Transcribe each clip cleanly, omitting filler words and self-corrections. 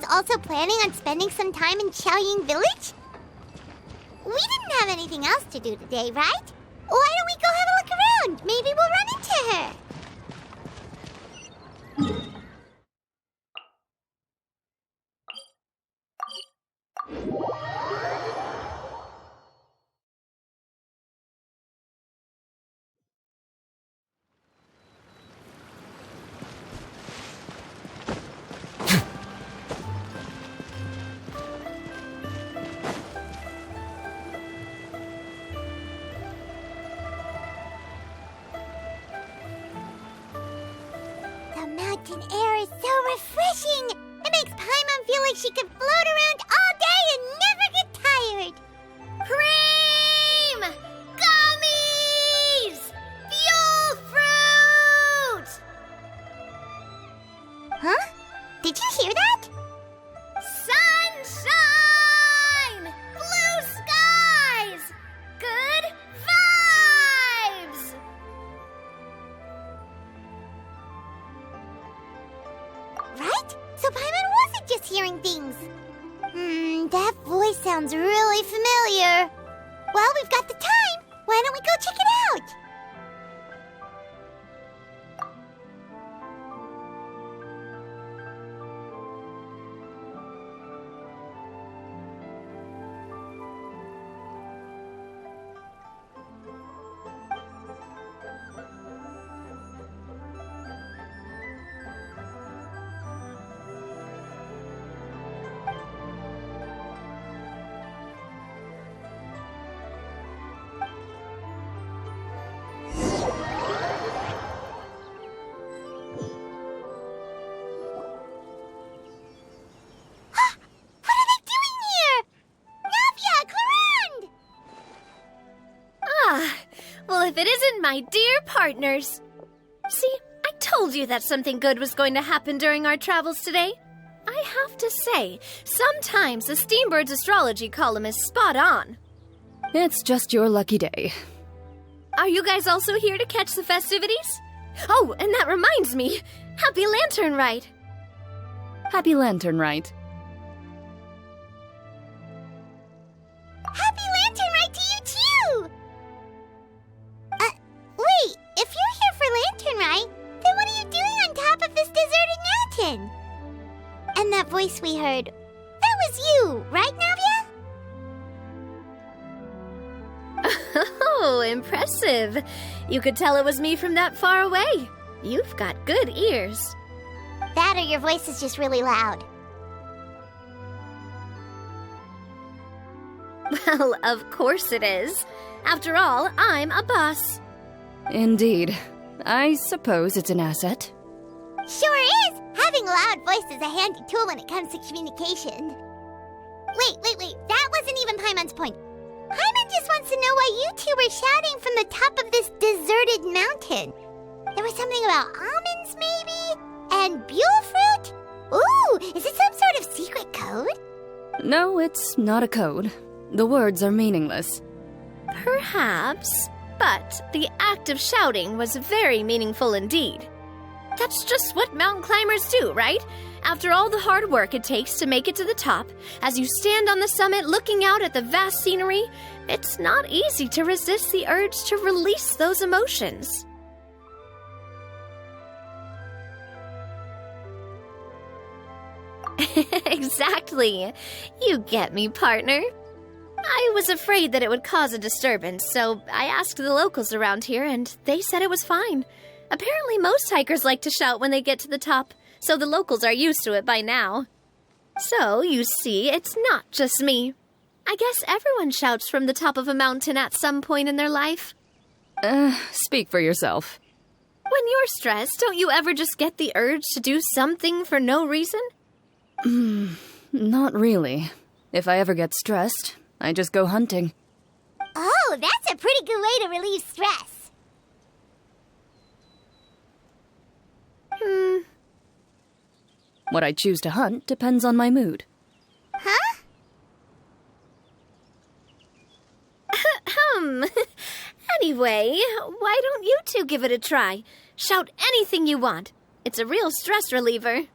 Also planning on spending some time in Xiaoying Village? We didn't have anything else to do today, right? Why don't we go have a look around? Maybe we'll run into her. Mountain air is so refreshing! It makes Paimon feel like she could float around all day and never get tired! Cream! Gummies! Fuel fruit! Huh? Did you hear that? Sunshine! Blue skies! Good vibes! Right? So Paimon wasn't just hearing things. That voice sounds really familiar. Well, we've got the time. Why don't we go check it out? Well, if it isn't my dear partners. See, I told you that something good was going to happen during our travels today. I have to say, sometimes the Steambird's astrology column is spot on. It's just your lucky day. Are you guys also here to catch the festivities? Oh, and that reminds me. Happy Lantern Rite. Happy Lantern Rite. Happy Lantern Rite to you too! Wait, if you're here for Lantern Rite, then what are you doing on top of this deserted mountain? And that voice we heard, that was you, right, Navia? Oh, impressive. You could tell it was me from that far away. You've got good ears. That or your voice is just really loud. Well, of course it is. After all, I'm a boss. Indeed. I suppose it's an asset. Sure is! Having a loud voice is a handy tool when it comes to communication. Wait. That wasn't even Paimon's point. Paimon just wants to know why you two were shouting from the top of this deserted mountain. There was something about almonds, maybe? And buell fruit? Ooh, is it some sort of secret code? No, it's not a code. The words are meaningless. Perhaps, but the act of shouting was very meaningful indeed. That's just what mountain climbers do, right? After all the hard work it takes to make it to the top, as you stand on the summit looking out at the vast scenery, it's not easy to resist the urge to release those emotions. Exactly. You get me, partner. I was afraid that it would cause a disturbance, so I asked the locals around here, and they said it was fine. Apparently most hikers like to shout when they get to the top, so the locals are used to it by now. So, you see, it's not just me. I guess everyone shouts from the top of a mountain at some point in their life. Speak for yourself. When you're stressed, don't you ever just get the urge to do something for no reason? Not really. If I ever get stressed, I just go hunting. Oh, that's a pretty good way to relieve stress. What I choose to hunt depends on my mood. Huh? Anyway, why don't you two give it a try? Shout anything you want. It's a real stress reliever. As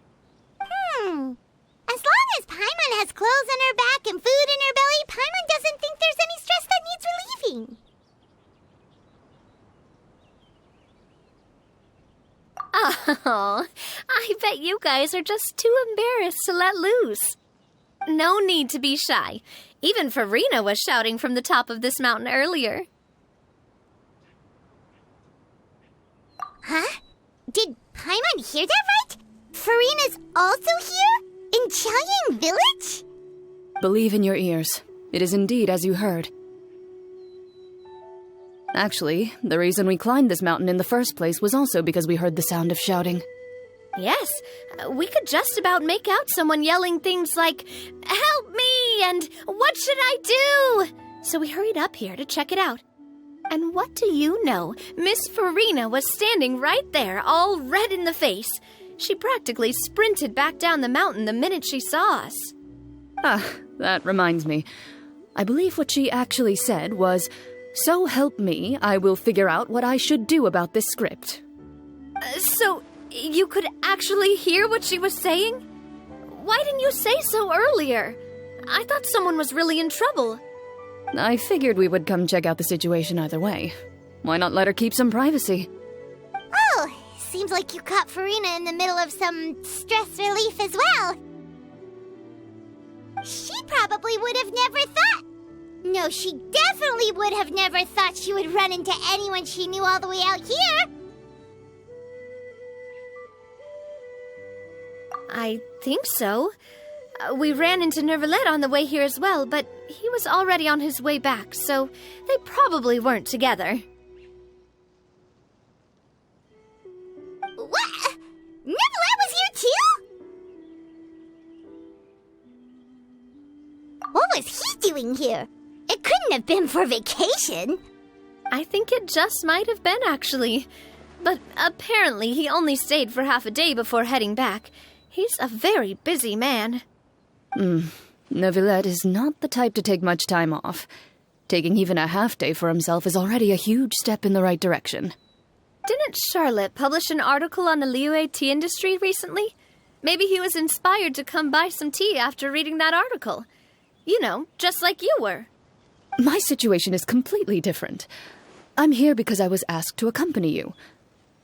long as Paimon has clothes on her back and food in her belly, Paimon doesn't think there's any stress that needs relieving. Oh, I bet you guys are just too embarrassed to let loose. No need to be shy. Even Farina was shouting from the top of this mountain earlier. Huh? Did Paimon hear that right? Farina's also here? In Chaoying Village? Believe in your ears. It is indeed as you heard. Actually, the reason we climbed this mountain in the first place was also because we heard the sound of shouting. Yes, we could just about make out someone yelling things like, "Help me!" and "What should I do?" So we hurried up here to check it out. And what do you know? Miss Farina was standing right there, all red in the face. She practically sprinted back down the mountain the minute she saw us. That reminds me. I believe what she actually said was, "So help me, I will figure out what I should do about this script." So, you could actually hear what she was saying? Why didn't you say so earlier? I thought someone was really in trouble. I figured we would come check out the situation either way. Why not let her keep some privacy? Oh, seems like you caught Farina in the middle of some stress relief as well. She probably would have never thought. No, she definitely would have never thought she would run into anyone she knew all the way out here. I think so. We ran into Nervalet on the way here as well, but he was already on his way back, so they probably weren't together. What? Nervalet was here too? What was he doing here? It couldn't have been for vacation. I think it just might have been, actually. But apparently he only stayed for half a day before heading back. He's a very busy man. Nervalet is not the type to take much time off. Taking even a half day for himself is already a huge step in the right direction. Didn't Charlotte publish an article on the Liyue tea industry recently? Maybe he was inspired to come buy some tea after reading that article. You know, just like you were. My situation is completely different. I'm here because I was asked to accompany you.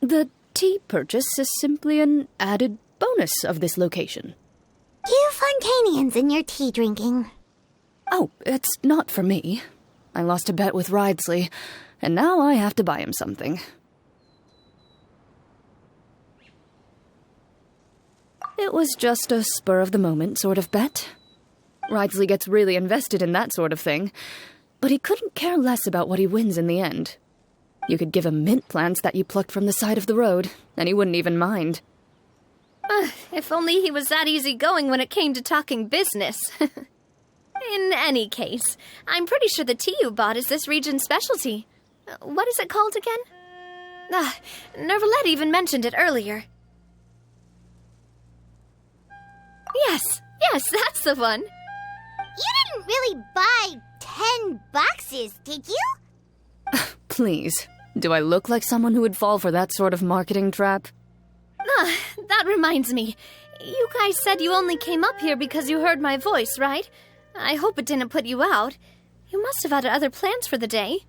The tea purchase is simply an added bonus of this location. You Fontanians and your tea drinking. Oh, it's not for me. I lost a bet with Ridesley, and now I have to buy him something. It was just a spur-of-the-moment sort of bet. Ridesley gets really invested in that sort of thing, but he couldn't care less about what he wins in the end. You could give him mint plants that you plucked from the side of the road, and he wouldn't even mind. If only he was that easygoing when it came to talking business. In any case, I'm pretty sure the tea you bought is this region's specialty. What is it called again? Nervalet even mentioned it earlier. Yes, that's the one. You didn't really buy 10 boxes, did you? Please, do I look like someone who would fall for that sort of marketing trap? That reminds me. You guys said you only came up here because you heard my voice, right? I hope it didn't put you out. You must have had other plans for the day.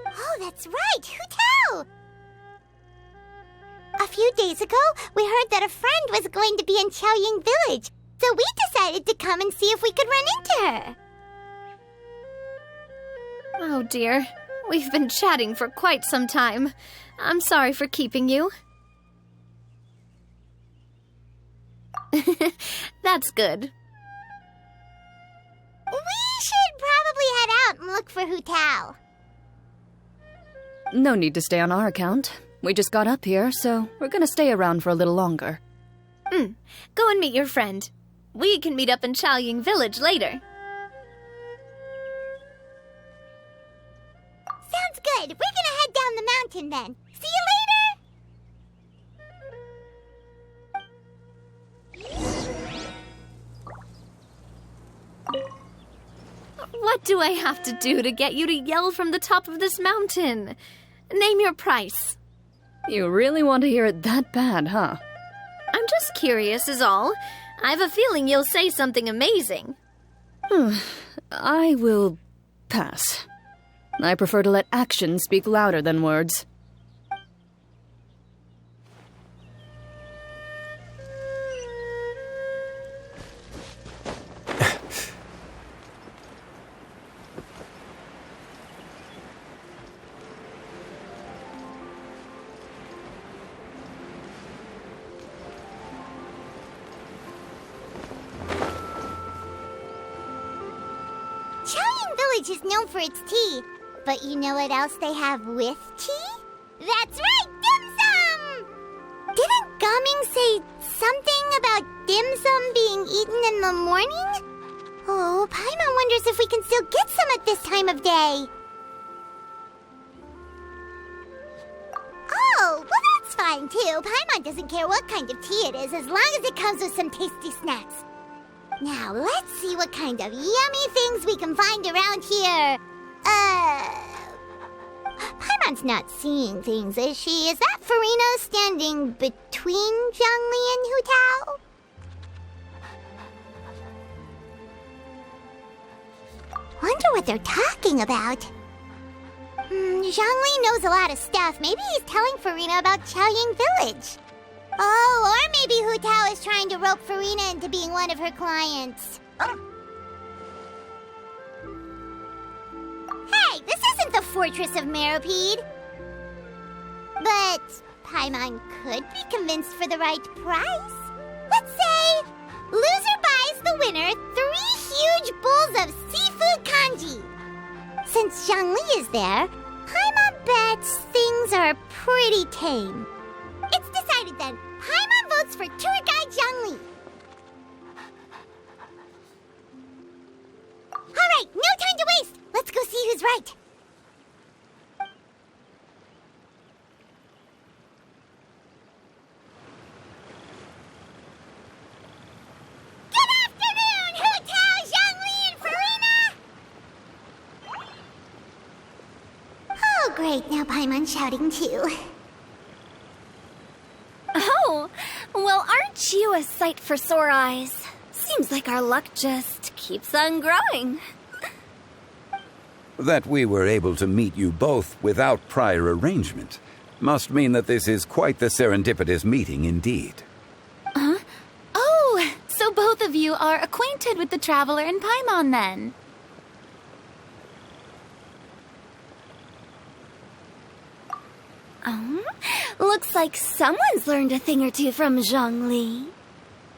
Oh, that's right. Who tell? A few days ago, we heard that a friend was going to be in Chaoying Village, so we decided to come and see if we could run into her. Oh dear. We've been chatting for quite some time. I'm sorry for keeping you. That's good. We should probably head out and look for Hu Tao. No need to stay on our account. We just got up here, so we're gonna stay around for a little longer. Go and meet your friend. We can meet up in Chaoying Village later. Sounds good. We're gonna head down the mountain then. See you later! What do I have to do to get you to yell from the top of this mountain? Name your price. You really want to hear it that bad, huh? I'm just curious is all. I have a feeling you'll say something amazing. I will pass. I prefer to let actions speak louder than words. Chaoying Village is known for its tea. But you know what else they have with tea? That's right, dim sum! Didn't Gaming say something about dim sum being eaten in the morning? Oh, Paimon wonders if we can still get some at this time of day. Oh, well that's fine too. Paimon doesn't care what kind of tea it is as long as it comes with some tasty snacks. Now, let's see what kind of yummy things we can find around here. Paimon's not seeing things, is she? Is that Furina standing between Zhongli and Hu Tao? Wonder what they're talking about. Zhongli knows a lot of stuff. Maybe he's telling Furina about Chaoying Village. Oh, or maybe Hu Tao is trying to rope Furina into being one of her clients. Hey, this isn't the Fortress of Meropide. But Paimon could be convinced for the right price. Let's say loser buys the winner 3 huge bowls of seafood kanji. Since Zhongli is there, Paimon bets things are pretty tame. It's decided then. Paimon votes for tour guide Zhongli. All right, no time to waste. Let's go see who's right. Good afternoon, Hu Tao, Zhongli, and Furina! Oh, great. Now Paimon's shouting too. Oh, well, aren't you a sight for sore eyes? Seems like our luck just keeps on growing. That we were able to meet you both without prior arrangement must mean that this is quite the serendipitous meeting indeed. Huh? Oh, so both of you are acquainted with the Traveler and Paimon then? Looks like someone's learned a thing or two from Zhongli.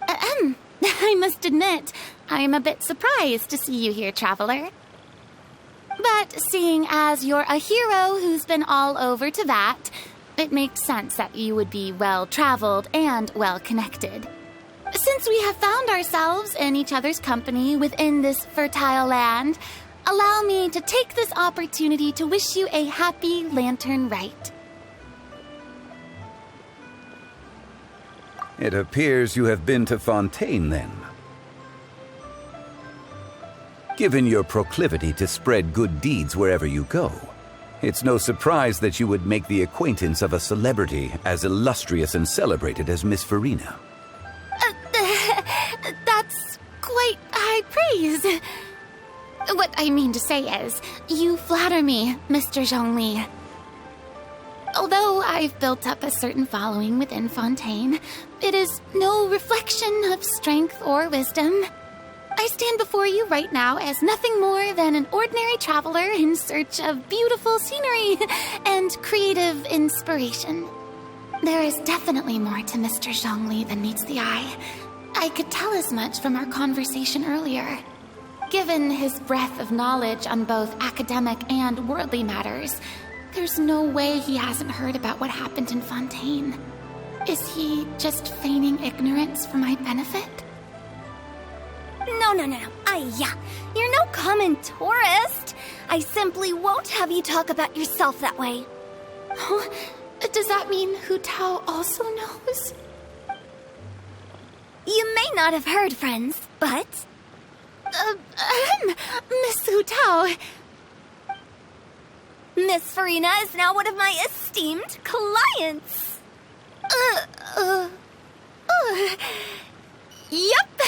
I must admit, I'm a bit surprised to see you here, Traveler. But seeing as you're a hero who's been all over Teyvat, it makes sense that you would be well-traveled and well-connected. Since we have found ourselves in each other's company within this fertile land, allow me to take this opportunity to wish you a happy Lantern Rite. It appears you have been to Fontaine, then. Given your proclivity to spread good deeds wherever you go, it's no surprise that you would make the acquaintance of a celebrity as illustrious and celebrated as Miss Furina. That's quite high praise. What I mean to say is, you flatter me, Mr. Zhongli. Although I've built up a certain following within Fontaine, it is no reflection of strength or wisdom. I stand before you right now as nothing more than an ordinary traveler in search of beautiful scenery and creative inspiration. There is definitely more to Mr. Zhongli than meets the eye. I could tell as much from our conversation earlier. Given his breadth of knowledge on both academic and worldly matters, there's no way he hasn't heard about what happened in Fontaine. Is he just feigning ignorance for my benefit? No. You're no common tourist. I simply won't have you talk about yourself that way. Oh, does that mean Hu Tao also knows? You may not have heard, friends, but... Miss Hu Tao... Miss Farina is now one of my esteemed clients. Yup.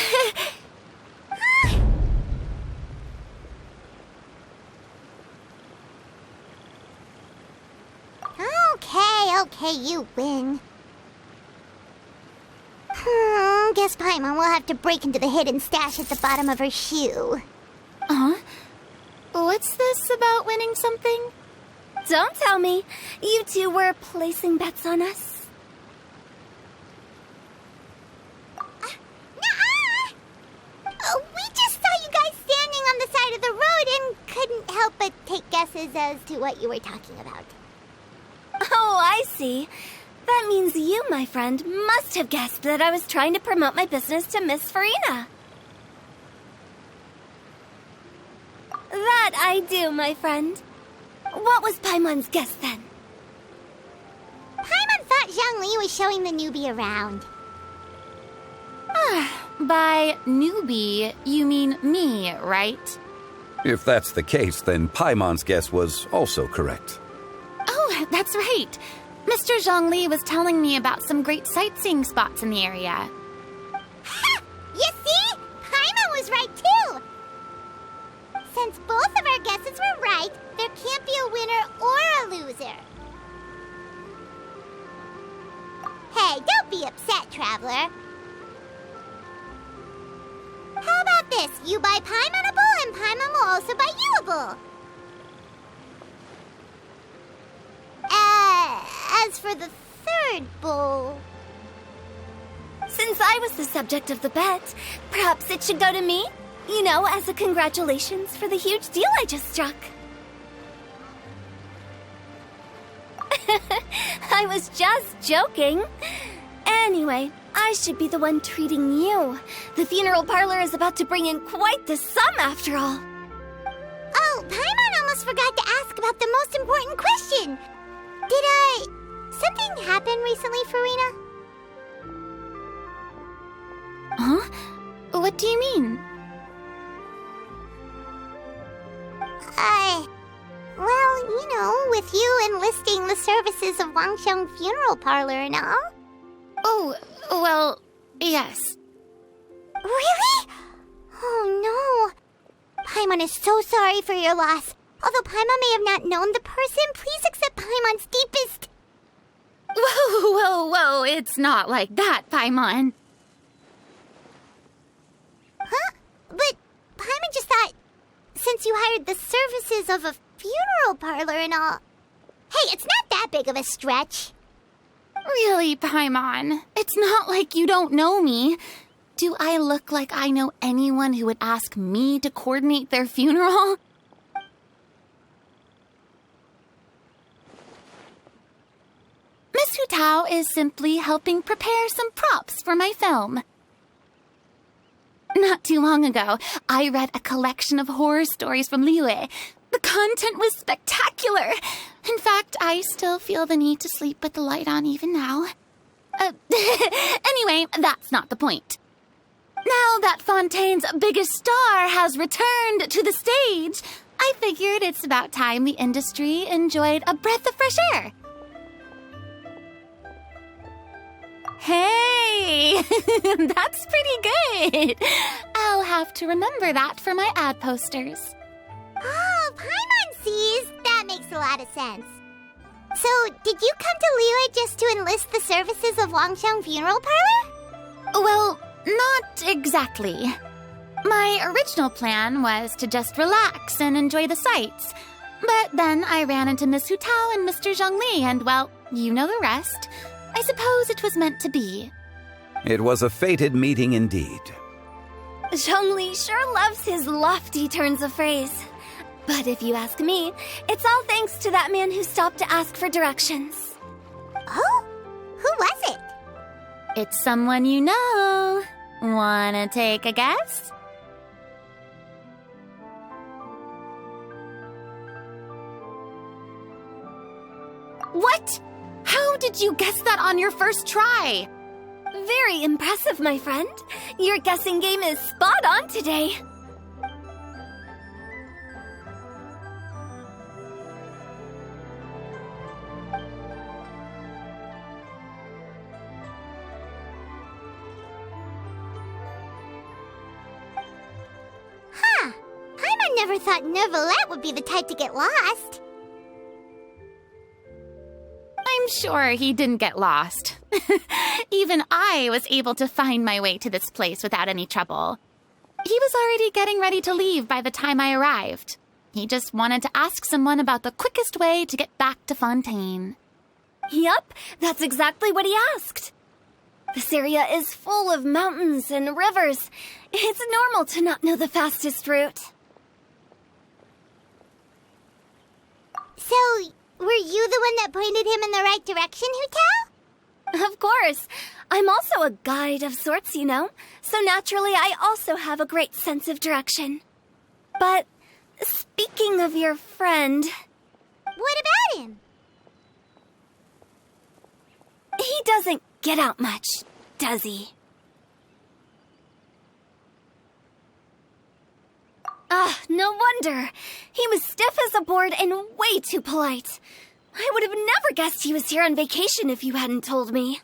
Okay, you win. Guess Paimon will have to break into the hidden stash at the bottom of her shoe. What's this about winning something? Don't tell me. You two were placing bets on us. Nuh-uh! We just saw you guys standing on the side of the road and couldn't help but take guesses as to what you were talking about. Oh, I see. That means you, my friend, must have guessed that I was trying to promote my business to Miss Farina. That I do, my friend. What was Paimon's guess then? Paimon thought Zhongli was showing the newbie around. By newbie, you mean me, right? If that's the case, then Paimon's guess was also correct. Oh, that's right. Mr. Zhongli was telling me about some great sightseeing spots in the area. Ha! You see? Paimon was right too! Since both of our guesses were right, there can't be a winner or a loser. Hey, don't be upset, traveler. How about this? You buy Paimon a bowl and Paimon will also buy you a bowl. As for the third bowl... Since I was the subject of the bet, perhaps it should go to me? You know, as a congratulations for the huge deal I just struck. I was just joking. Anyway, I should be the one treating you. The funeral parlor is about to bring in quite the sum after all. Oh, Paimon almost forgot to ask about the most important question. Something happen recently, Farina? Huh? What do you mean? Well, you know, with you enlisting the services of Wangsheng Funeral Parlor and all. Oh, well, yes. Really? Oh, no. Paimon is so sorry for your loss. Although Paimon may have not known the person, please accept Paimon's deepest... Whoa, it's not like that, Paimon. Huh? But Paimon just thought, since you hired the services of a funeral parlor and all... Hey, it's not that big of a stretch. Really, Paimon? It's not like you don't know me. Do I look like I know anyone who would ask me to coordinate their funeral? Miss Hu Tao is simply helping prepare some props for my film. Not too long ago, I read a collection of horror stories from Liyue. The content was spectacular. In fact, I still feel the need to sleep with the light on even now. Anyway, that's not the point. Now that Fontaine's biggest star has returned to the stage, I figured it's about time the industry enjoyed a breath of fresh air. Hey, that's pretty good. I'll have to remember that for my ad posters. Oh, Paimon sees. That makes a lot of sense. So, did you come to Liyue just to enlist the services of Wangsheng Funeral Parlor? Well, not exactly. My original plan was to just relax and enjoy the sights. But then I ran into Miss Hu Tao and Mr. Zhongli, and well, you know the rest. I suppose it was meant to be. It was a fated meeting indeed. Zhongli sure loves his lofty turns of phrase. But if you ask me, it's all thanks to that man who stopped to ask for directions. Oh? Who was it? It's someone you know. Wanna take a guess? What? How did you guess that on your first try? Very impressive, my friend. Your guessing game is spot on today. Huh. Paimon never thought Neuvillette would be the type to get lost. I'm sure he didn't get lost. Even I was able to find my way to this place without any trouble. He was already getting ready to leave by the time I arrived. He just wanted to ask someone about the quickest way to get back to Fontaine. Yup, that's exactly what he asked. This area is full of mountains and rivers. It's normal to not know the fastest route. So, were you the one that pointed him in the right direction, Hu Tao? Of course. I'm also a guide of sorts, you know. So naturally, I also have a great sense of direction. But speaking of your friend... What about him? He doesn't get out much, does he? No wonder. He was stiff as a board and way too polite. I would have never guessed he was here on vacation if you hadn't told me.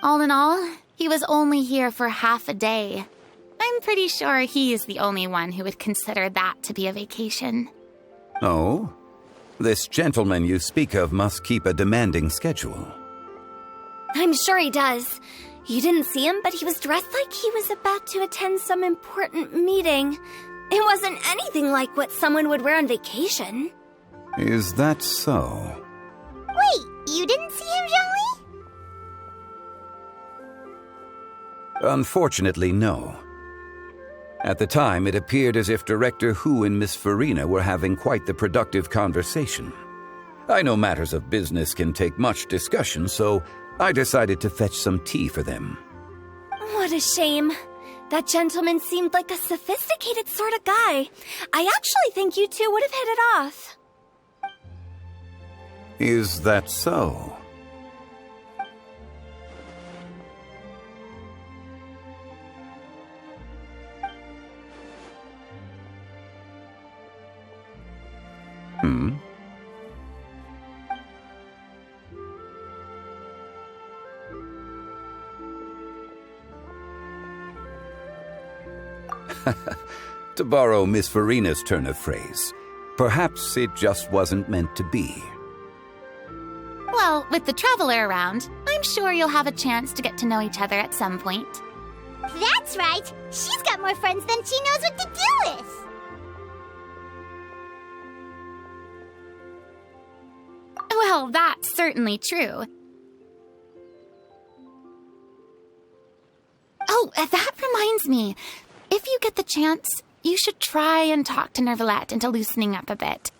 All in all, he was only here for half a day. I'm pretty sure he's the only one who would consider that to be a vacation. Oh? This gentleman you speak of must keep a demanding schedule. I'm sure he does. You didn't see him, but he was dressed like he was about to attend some important meeting. It wasn't anything like what someone would wear on vacation. Is that so? Wait, you didn't see him, Zhongli? Unfortunately, no. At the time, it appeared as if Director Hu and Miss Farina were having quite the productive conversation. I know matters of business can take much discussion, so I decided to fetch some tea for them. What a shame. That gentleman seemed like a sophisticated sort of guy. I actually think you two would have hit it off. Is that so? To borrow Miss Farina's turn of phrase, perhaps it just wasn't meant to be. Well, with the traveler around, I'm sure you'll have a chance to get to know each other at some point. That's right. She's got more friends than she knows what to do with. Well, that's certainly true. Oh, that reminds me. If you get the chance, you should try and talk to Neuvillette into loosening up a bit.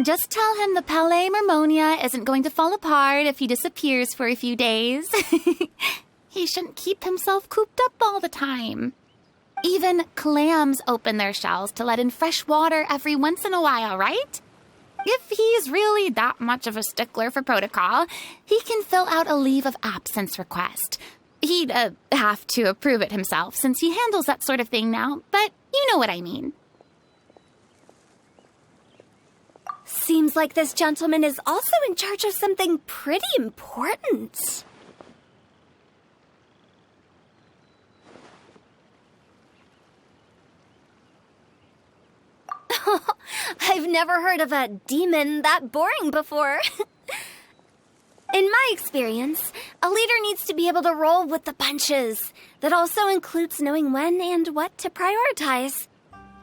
Just tell him the Palais Mermonia isn't going to fall apart if he disappears for a few days. He shouldn't keep himself cooped up all the time. Even clams open their shells to let in fresh water every once in a while, right? If he's really that much of a stickler for protocol, he can fill out a leave of absence request. He'd have to approve it himself since he handles that sort of thing now, but you know what I mean. Seems like this gentleman is also in charge of something pretty important. I've never heard of a demon that boring before. In my experience, a leader needs to be able to roll with the punches. That also includes knowing when and what to prioritize.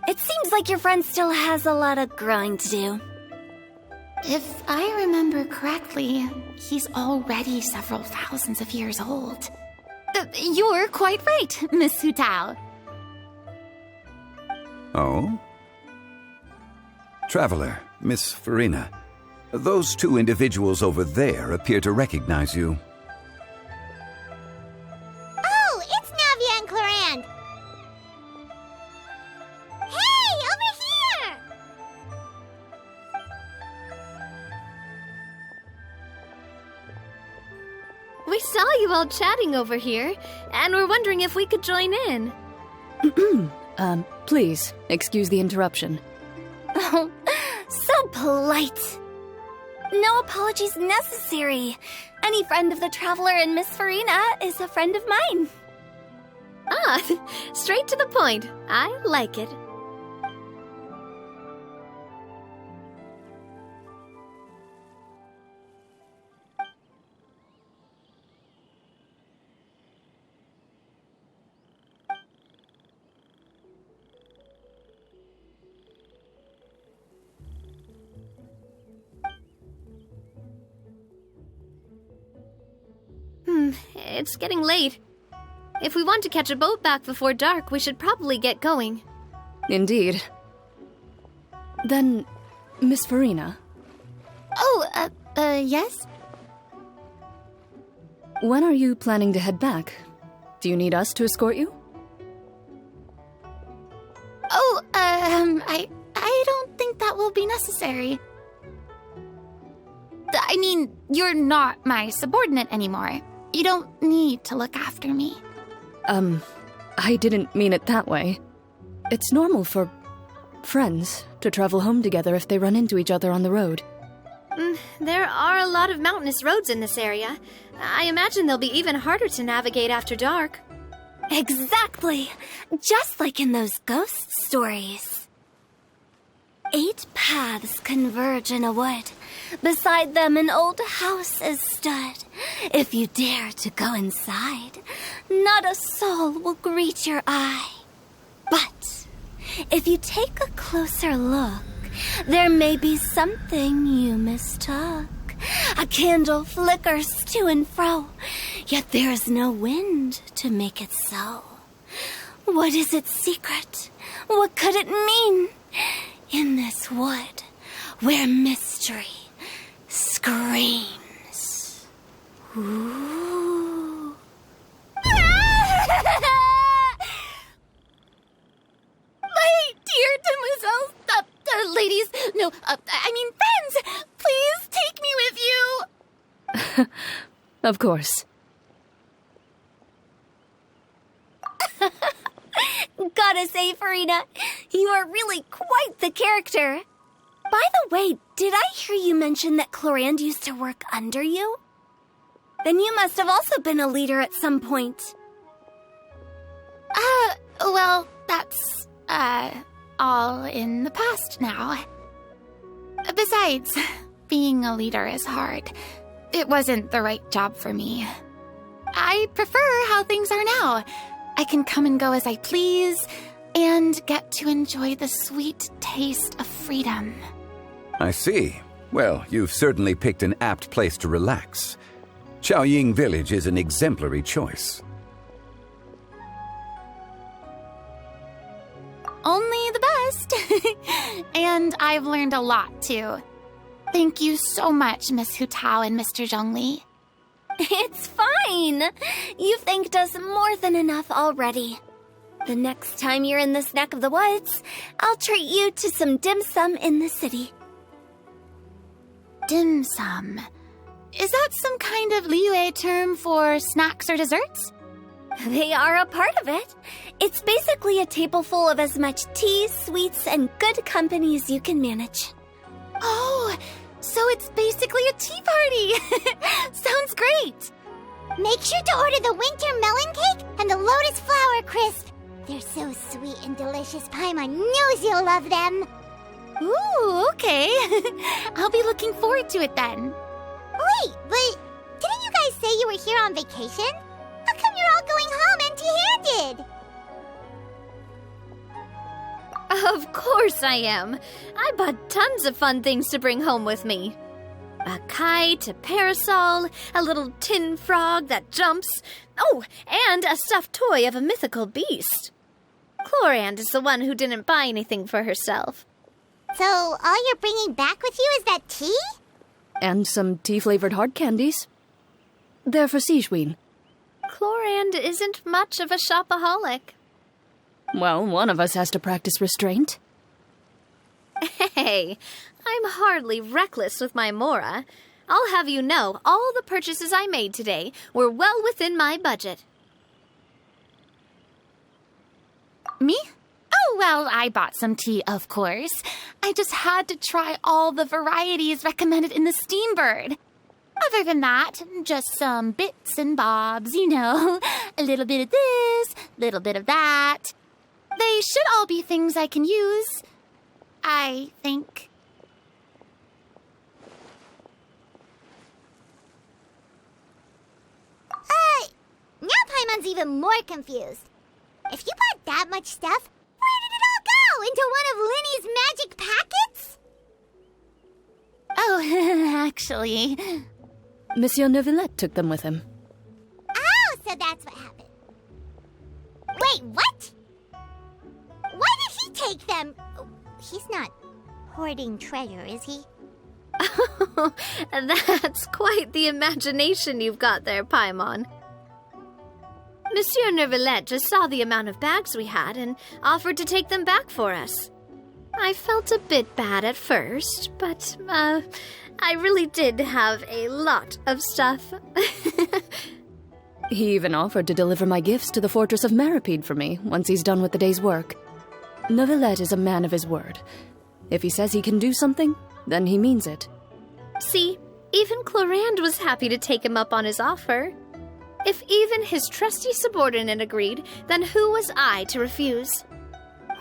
It seems like your friend still has a lot of growing to do. If I remember correctly, he's already several thousands of years old. You're quite right, Miss Hu Tao. Oh? Traveler, Miss Farina, those two individuals over there appear to recognize you. Oh, it's Navia and Clorand! Hey, over here! We saw you all chatting over here, and we're wondering if we could join in. Please, excuse the interruption. Oh, so polite. No apologies necessary. Any friend of the Traveler and Miss Farina is a friend of mine. Ah, straight to the point. I like it. It's getting late. If we want to catch a boat back before dark, we should probably get going. Indeed. Then, Miss Farina. Oh, yes? When are you planning to head back? Do you need us to escort you? Oh, I don't think that will be necessary. I mean, you're not my subordinate anymore. You don't need to look after me. I didn't mean it that way. It's normal for friends to travel home together if they run into each other on the road. There are a lot of mountainous roads in this area. I imagine they'll be even harder to navigate after dark. Exactly. Just like in those ghost stories. 8 paths converge in a wood. Beside them an old house is stood. If you dare to go inside, not a soul will greet your eye. But if you take a closer look, there may be something you mistook. A candle flickers to and fro, yet there is no wind to make it so. What is its secret? What could it mean? In this wood, where mystery screams. Ooh. My dear demoiselles, ladies, no, I mean friends, please take me with you. Of course. Gotta say, Farina, you are really quite the character. By the way, did I hear you mention that Clorand used to work under you? Then you must have also been a leader at some point. Well, that's, all in the past now. Besides, being a leader is hard. It wasn't the right job for me. I prefer how things are now. I can come and go as I please, and get to enjoy the sweet taste of freedom. I see. Well, you've certainly picked an apt place to relax. Chaoying Village is an exemplary choice. Only the best. And I've learned a lot, too. Thank you so much, Miss Hu Tao and Mr. Zhongli. It's fine. You've thanked us more than enough already. The next time you're in this neck of the woods, I'll treat you to some dim sum in the city. Dim sum. Is that some kind of Liyue term for snacks or desserts? They are a part of it. It's basically a table full of as much tea, sweets, and good company as you can manage. Oh, so it's basically a tea party. Sounds great. Make sure to order the winter melon cake and the lotus flower crisp. They're so sweet and delicious, Paimon knows you'll love them. Ooh, okay. I'll be looking forward to it then. Wait, but just say you were here on vacation? How come you're all going home empty-handed? Of course I am. I bought tons of fun things to bring home with me. A kite, a parasol, a little tin frog that jumps. Oh, and a stuffed toy of a mythical beast. Chlorand is the one who didn't buy anything for herself. So all you're bringing back with you is that tea? And some tea-flavored hard candies. They're for Sijuin. Chlorand isn't much of a shopaholic. Well, one of us has to practice restraint. Hey, I'm hardly reckless with my Mora. I'll have you know all the purchases I made today were well within my budget. Me? Oh, well, I bought some tea, of course. I just had to try all the varieties recommended in the Steambird. Other than that, just some bits and bobs, you know. A little bit of this, little bit of that. They should all be things I can use, I think. Now Paimon's even more confused. If you bought that much stuff, where did it all go? Into one of Linny's magic packets? Oh, actually... Monsieur Neuvillette took them with him. Oh, so that's what happened. Wait, what? Why did he take them? He's not hoarding treasure, is he? That's quite the imagination you've got there, Paimon. Monsieur Neuvillette just saw the amount of bags we had and offered to take them back for us. I felt a bit bad at first, but, I really did have a lot of stuff. He even offered to deliver my gifts to the Fortress of Maripede for me once he's done with the day's work. Neuvillette is a man of his word. If he says he can do something, then he means it. See, even Chlorand was happy to take him up on his offer. If even his trusty subordinate agreed, then who was I to refuse?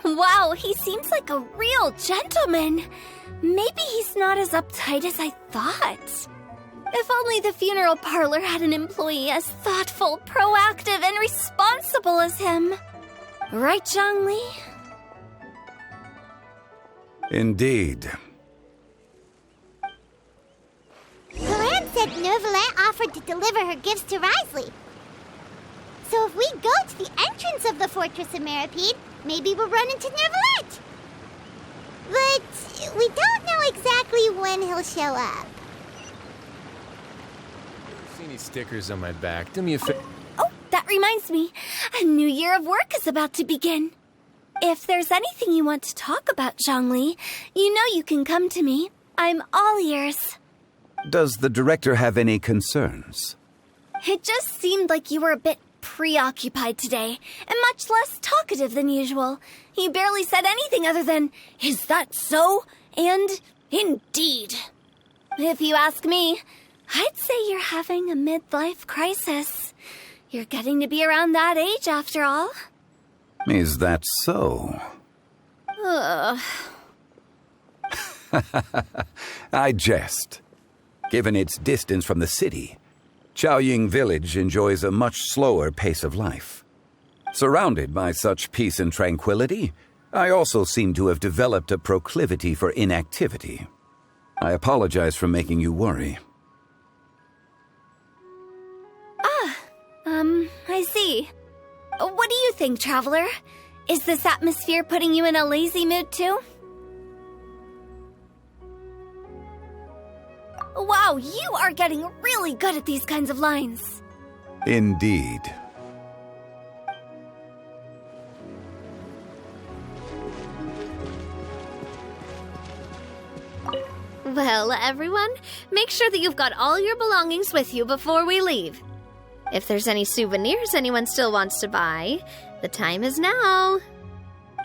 Wow, he seems like a real gentleman. Maybe he's not as uptight as I thought. If only the funeral parlor had an employee as thoughtful, proactive, and responsible as him. Right, Zhongli? Indeed. Chlorand said Neuvillette offered to deliver her gifts to Risley. So if we go to the entrance of the Fortress of Maripede, maybe we'll run into Neuvillette. But we don't know exactly when he'll show up. See any stickers on my back? Do me a favor. Oh, that reminds me. A new year of work is about to begin. If there's anything you want to talk about, Zhongli, you know you can come to me. I'm all ears. Does the director have any concerns? It just seemed like you were a bit preoccupied today, and much less talkative than usual. You barely said anything other than, "Is that so?" and "Indeed." If you ask me, I'd say you're having a midlife crisis. You're getting to be around that age after all. Is that so? Ugh. I jest. Given its distance from the city, Chaoying Village enjoys a much slower pace of life. Surrounded by such peace and tranquility, I also seem to have developed a proclivity for inactivity. I apologize for making you worry. I see. What do you think, Traveler? Is this atmosphere putting you in a lazy mood too? Wow, you are getting really good at these kinds of lines. Indeed. Well, everyone, make sure that you've got all your belongings with you before we leave. If there's any souvenirs anyone still wants to buy, the time is now.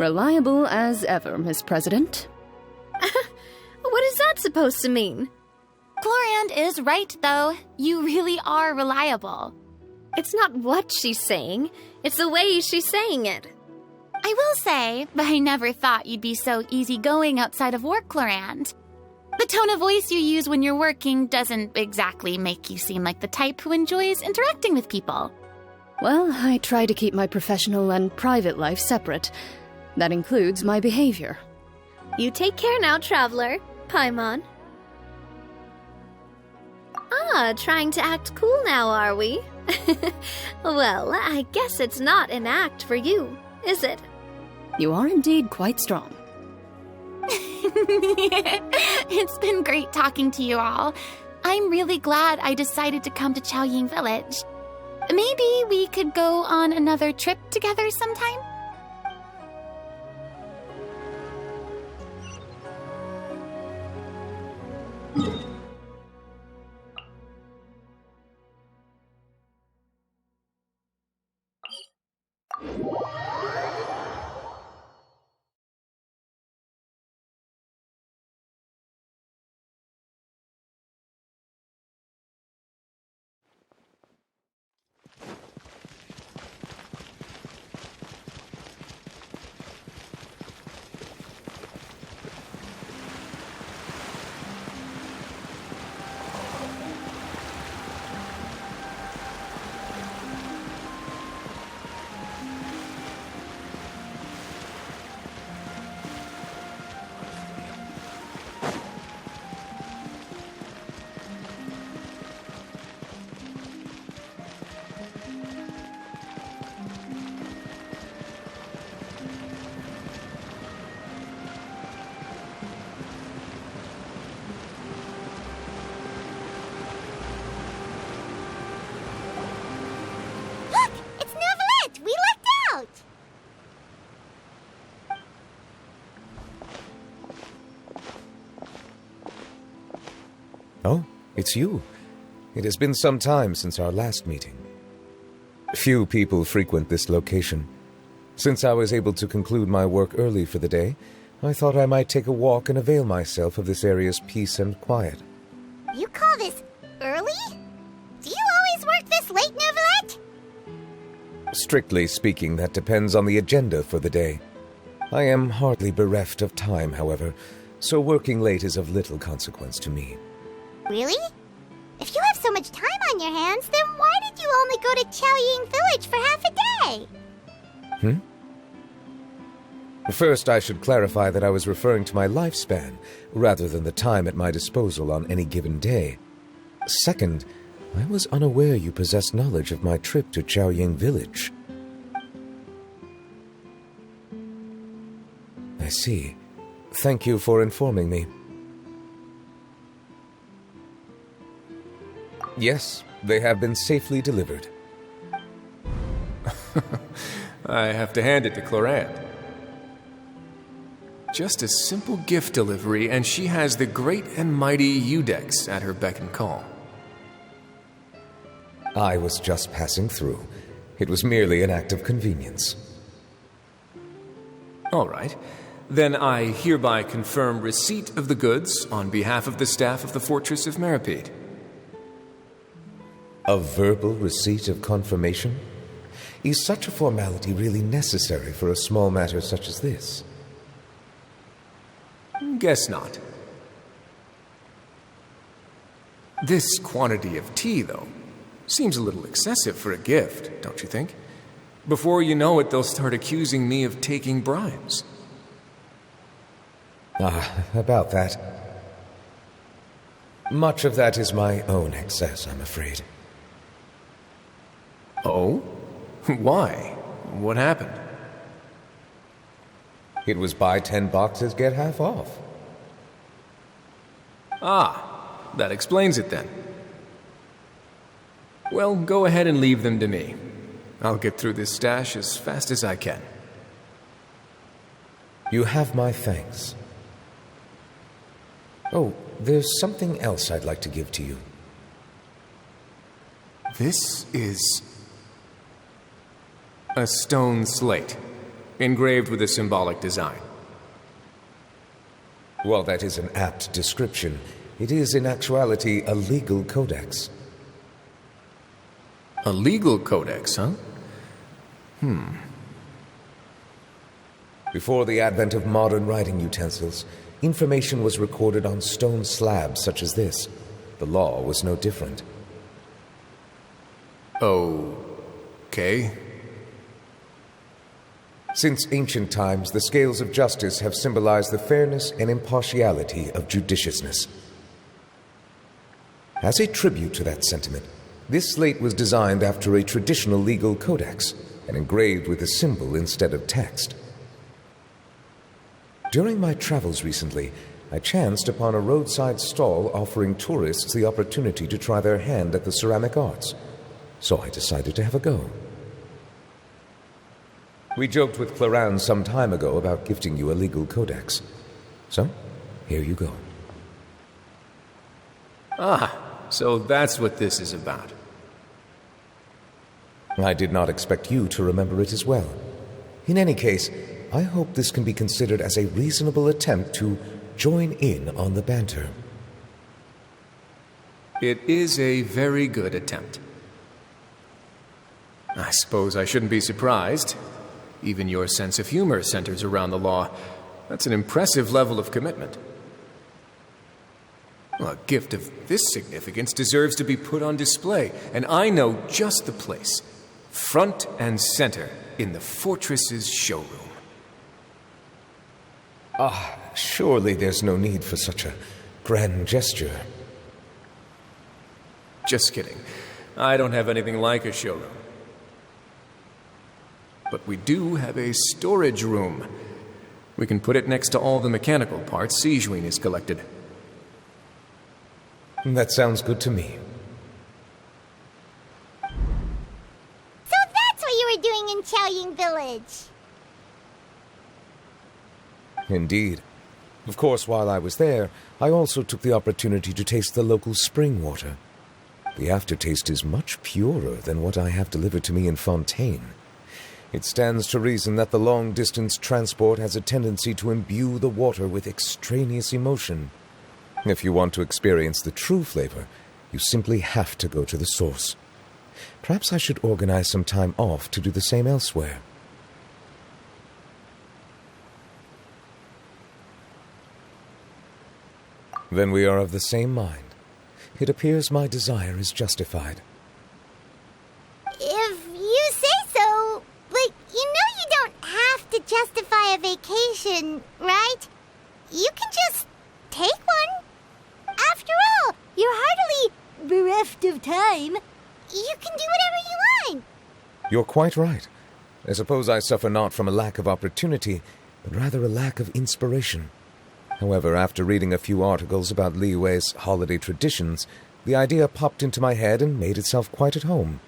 Reliable as ever, Miss President. What is that supposed to mean? Chlorand is right, though. You really are reliable. It's not what she's saying, it's the way she's saying it. I will say, I never thought you'd be so easygoing outside of work, Chlorand. The tone of voice you use when you're working doesn't exactly make you seem like the type who enjoys interacting with people. Well, I try to keep my professional and private life separate. That includes my behavior. You take care now, traveler. Paimon. Trying to act cool now, are we? Well, I guess it's not an act for you, is it? You are indeed quite strong. It's been great talking to you all. I'm really glad I decided to come to Chaoying Village. Maybe we could go on another trip together sometime? Oh, it's you. It has been some time since our last meeting. Few people frequent this location. Since I was able to conclude my work early for the day, I thought I might take a walk and avail myself of this area's peace and quiet. You call this early? Do you always work this late, Neuvillette? Strictly speaking, that depends on the agenda for the day. I am hardly bereft of time, however, so working late is of little consequence to me. Really? If you have so much time on your hands, then why did you only go to Chaoying Village for half a day? First, I should clarify that I was referring to my lifespan, rather than the time at my disposal on any given day. Second, I was unaware you possessed knowledge of my trip to Chaoying Village. I see. Thank you for informing me. Yes, they have been safely delivered. I have to hand it to Clorette. Just a simple gift delivery, and she has the great and mighty Udex at her beck and call. I was just passing through. It was merely an act of convenience. All right. Then I hereby confirm receipt of the goods on behalf of the staff of the Fortress of Meripede. A verbal receipt of confirmation? Is such a formality really necessary for a small matter such as this? Guess not. This quantity of tea, though, seems a little excessive for a gift, don't you think? Before you know it, they'll start accusing me of taking bribes. About that. Much of that is my own excess, I'm afraid. Oh? Why? What happened? It was buy 10 boxes, get half off. That explains it then. Well, go ahead and leave them to me. I'll get through this stash as fast as I can. You have my thanks. Oh, there's something else I'd like to give to you. This is a stone slate, engraved with a symbolic design. While that is an apt description, it is in actuality a legal codex. A legal codex, huh? Before the advent of modern writing utensils, information was recorded on stone slabs such as this. The law was no different. Okay. Since ancient times, the scales of justice have symbolized the fairness and impartiality of judiciousness. As a tribute to that sentiment, this slate was designed after a traditional legal codex and engraved with a symbol instead of text. During my travels recently, I chanced upon a roadside stall offering tourists the opportunity to try their hand at the ceramic arts, so I decided to have a go. We joked with Clarence some time ago about gifting you a legal codex. So, here you go. So that's what this is about. I did not expect you to remember it as well. In any case, I hope this can be considered as a reasonable attempt to join in on the banter. It is a very good attempt. I suppose I shouldn't be surprised. Even your sense of humor centers around the law. That's an impressive level of commitment. Well, a gift of this significance deserves to be put on display, and I know just the place. Front and center in the fortress's showroom. Surely there's no need for such a grand gesture. Just kidding. I don't have anything like a showroom. But we do have a storage room. We can put it next to all the mechanical parts Sijuin has collected. That sounds good to me. So that's what you were doing in Chaoying Village. Indeed. Of course, while I was there, I also took the opportunity to taste the local spring water. The aftertaste is much purer than what I have delivered to me in Fontaine. It stands to reason that the long-distance transport has a tendency to imbue the water with extraneous emotion. If you want to experience the true flavor, you simply have to go to the source. Perhaps I should organize some time off to do the same elsewhere. Then we are of the same mind. It appears my desire is justified. If you say so, you don't have to justify a vacation, right? You can just take one. After all, you're hardly bereft of time. You can do whatever you want. You're quite right. I suppose I suffer not from a lack of opportunity, but rather a lack of inspiration. However, after reading a few articles about Liyue's holiday traditions, the idea popped into my head and made itself quite at home.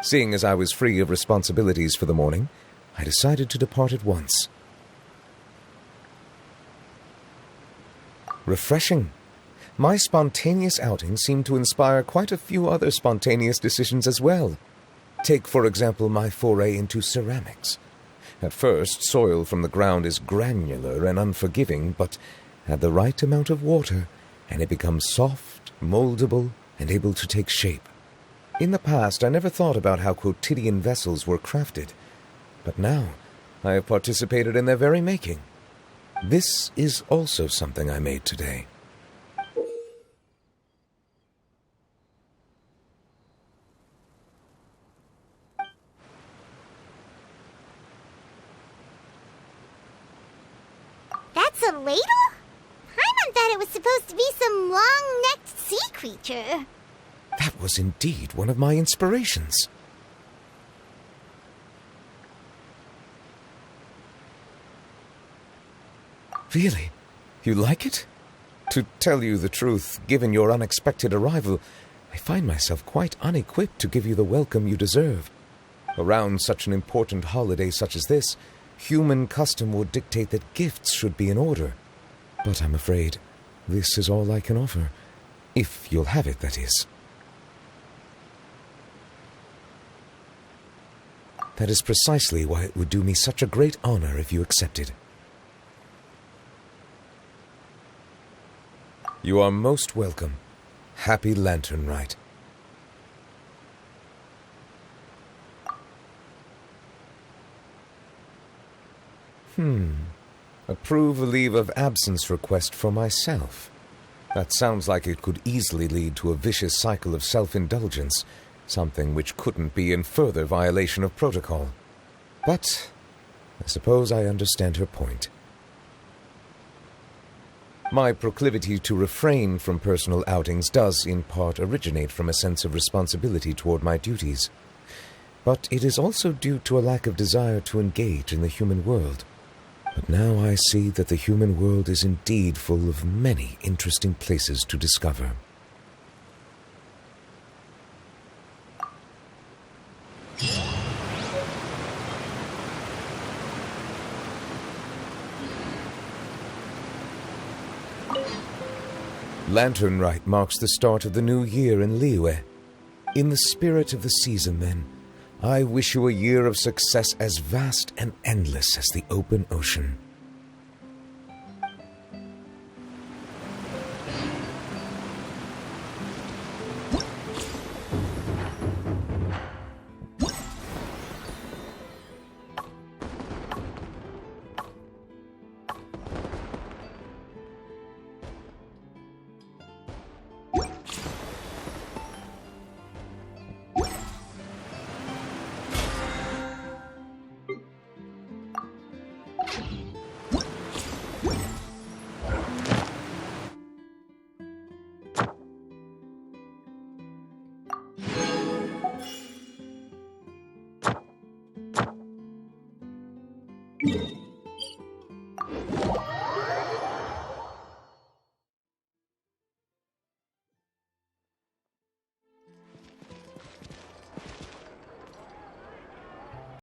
Seeing as I was free of responsibilities for the morning, I decided to depart at once. Refreshing. My spontaneous outing seemed to inspire quite a few other spontaneous decisions as well. Take, for example, my foray into ceramics. At first, soil from the ground is granular and unforgiving, but add the right amount of water, and it becomes soft, moldable, and able to take shape. In the past, I never thought about how quotidian vessels were crafted, but now I have participated in their very making. This is also something I made today. That's a ladle? Paimon thought it was supposed to be some long-necked sea creature. That was indeed one of my inspirations. Really? You like it? To tell you the truth, given your unexpected arrival, I find myself quite unequipped to give you the welcome you deserve. Around such an important holiday such as this, human custom would dictate that gifts should be in order. But I'm afraid this is all I can offer. If you'll have it, that is. That is precisely why it would do me such a great honor if you accepted. You are most welcome. Happy Lantern Rite. Approve a leave of absence request for myself. That sounds like it could easily lead to a vicious cycle of self-indulgence, something which couldn't be in further violation of protocol. But I suppose I understand her point. My proclivity to refrain from personal outings does in part originate from a sense of responsibility toward my duties. But it is also due to a lack of desire to engage in the human world. But now I see that the human world is indeed full of many interesting places to discover. Lantern Rite marks the start of the new year in Liyue. In the spirit of the season, then, I wish you a year of success as vast and endless as the open ocean.